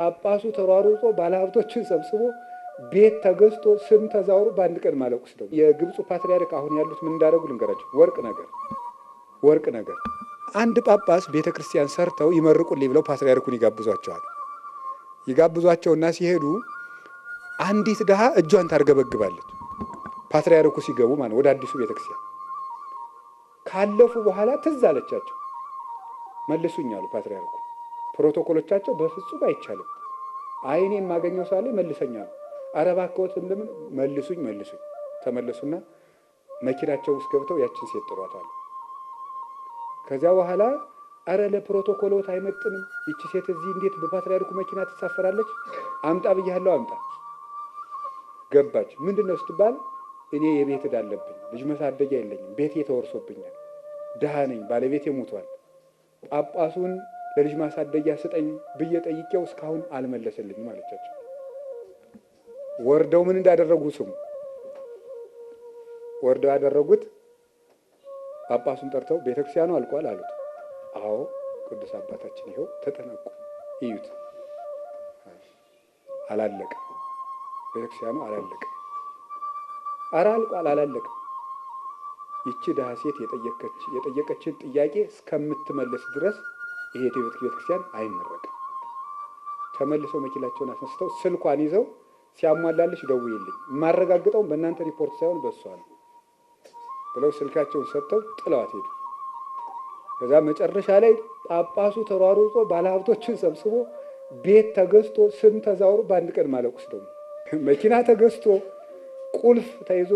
ጳጳሱ ተሯሩጦ ባለሀብቶችን ሰብስቦ ቤት ተገዝቶ ስም ተዛውሮ በአንድ ቀን ማለቁስ ነው። የግብፁ ፓትርያርክ አሁን ያሉት ምን እንዳደረጉ ልንገራቸው። ወርቅ ነገር አንድ ጳጳስ ቤተክርስቲያን ሰርተው ይመርቁልኝ ብለው ፓትርያርኩን ይጋብዟቸዋል። ይጋብዟቸውና ሲሄዱ አንዲት ድሃ እጇን ታርገበግባለች። ፓትርያርኩ ሲገቡ ማለት ወደ አዲሱ ቤተክርስቲያን ካለፉ በኋላ ትዝ አለቻቸው። መልሱኝ አሉ ፓትርያርኩ። ፕሮቶኮሎቻቸው በፍጹም አይቻልም። አይኔ የማገኘው ሳለ መልሰኛል። ኧረ እባክዎት እንደምን መልሱኝ። ተመለሱና መኪናቸው ውስጥ ገብተው ያችን ሴት ጥሯታል። ከዚያ በኋላ ኧረ ለፕሮቶኮሎት አይመጥንም፣ ይቺ ሴት እዚህ እንዴት በፓትርያርኩ መኪና ትሳፈራለች? አምጣ ብያለሁ፣ አምጣ። ገባች። ምንድነው ስትባል እኔ የቤት ዕዳ አለብኝ፣ ልጅ መሳደጊያ የለኝም፣ ቤቴ ተወርሶብኛል፣ ድሃ ነኝ፣ ባለቤቴ ሞቷል። ጳጳሱን ለልጅ ማሳደጊያ ስጠኝ ብዬ ጠይቄው እስካሁን አልመለሰልኝም አለቻቸው። ወርደው ምን እንዳደረጉ ስሙ። ወርደው ያደረጉት ጳጳሱን ጠርተው ቤተክርስቲያኑ አልቋል አሉት። አዎ ቅዱስ አባታችን ይኸው ተጠነቁ፣ እዩት፣ አላለቀም፣ ቤተክርስቲያኑ አላለቀም። ኧረ አልቋል፣ አላለቀም። ይቺ ድሃ ሴት የጠየቀችን ጥያቄ እስከምትመለስ ድረስ ይሄ ቤተክርስቲያን አይመረቅም። ተመልሰው መኪናቸውን አስነስተው ስልኳን ይዘው ሲያሟላልሽ ደውዪልኝ፣ የማረጋግጠው በእናንተ ሪፖርት ሳይሆን በእሷ ነው ብለው ስልካቸውን ሰጥተው ጥለዋት ሄዱ። ከዛ መጨረሻ ላይ ጳጳሱ ተሯሩጦ ባለሀብቶችን ሰብስቦ ቤት ተገዝቶ ስም ተዛውሮ በአንድ ቀን ማለቁስ ደግሞ መኪና ተገዝቶ ቁልፍ ተይዞ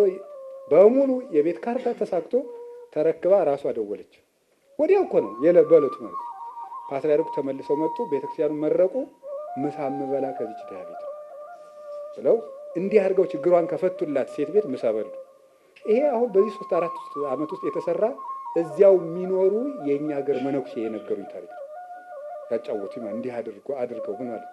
በሙሉ የቤት ካርታ ተሳክቶ ተረክባ ራሷ ደወለች። ወዲያው እኮ ነው በዕለቱ ማለት ነው። ፓትርያርኩ ተመልሰው መጡ፣ ቤተክርስቲያኑን መረቁ። ምሳ የምበላ ከዚች ድሃ ቤት ነው ብለው እንዲህ አድርገው ችግሯን ከፈቱላት ሴት ቤት ምሳ በሉ። ይሄ አሁን በዚህ 3-4 ዓመት ውስጥ የተሰራ እዚያው የሚኖሩ የእኛ ሀገር መነኩሴ የነገሩኝ ታሪክ ያጫወቱኝ። እንዲህ አድርገው ምን ማለት